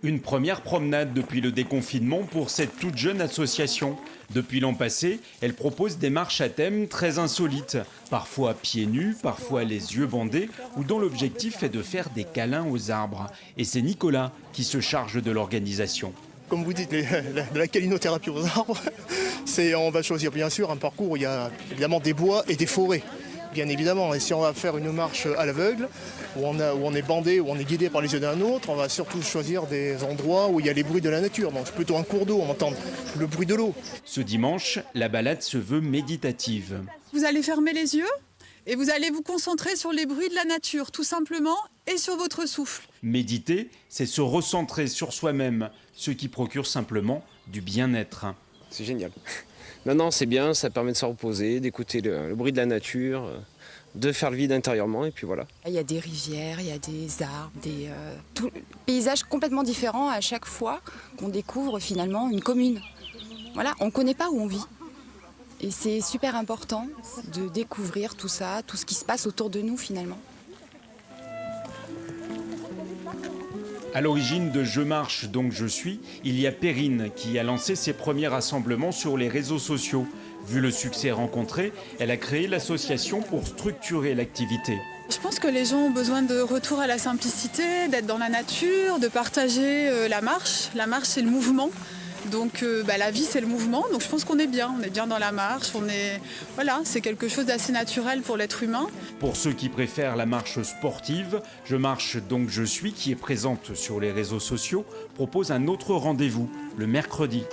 Une première promenade depuis le déconfinement pour cette toute jeune association. Depuis l'an passé, elle propose des marches à thème très insolites, parfois pieds nus, parfois les yeux bandés, ou dont l'objectif est de faire des câlins aux arbres. Et c'est Nicolas qui se charge de l'organisation. Comme vous dites, la câlinothérapie aux arbres, on va choisir bien sûr un parcours où il y a évidemment des bois et des forêts. Bien évidemment, et si on va faire une marche à l'aveugle, où on est bandé, où on est guidé par les yeux d'un autre, on va surtout choisir des endroits où il y a les bruits de la nature. Donc c'est plutôt un cours d'eau, on entend le bruit de l'eau. Ce dimanche, la balade se veut méditative. Vous allez fermer les yeux et vous allez vous concentrer sur les bruits de la nature, tout simplement, et sur votre souffle. Méditer, c'est se recentrer sur soi-même, ce qui procure simplement du bien-être. C'est génial. Non, c'est bien, ça permet de se reposer, d'écouter le bruit de la nature, de faire le vide intérieurement, et puis voilà. Il y a des rivières, il y a des arbres, tout paysage complètement différent à chaque fois qu'on découvre finalement une commune. Voilà, on ne connaît pas où on vit. Et c'est super important de découvrir tout ça, tout ce qui se passe autour de nous finalement. À l'origine de Je marche donc je suis, il y a Perrine qui a lancé ses premiers rassemblements sur les réseaux sociaux. Vu le succès rencontré, elle a créé l'association pour structurer l'activité. Je pense que les gens ont besoin de retour à la simplicité, d'être dans la nature, de partager la marche. La marche, c'est le mouvement. Donc la vie, c'est le mouvement. Donc je pense qu'on est bien dans la marche. C'est quelque chose d'assez naturel pour l'être humain. Pour ceux qui préfèrent la marche sportive, Je marche donc je suis, qui est présente sur les réseaux sociaux, propose un autre rendez-vous le mercredi.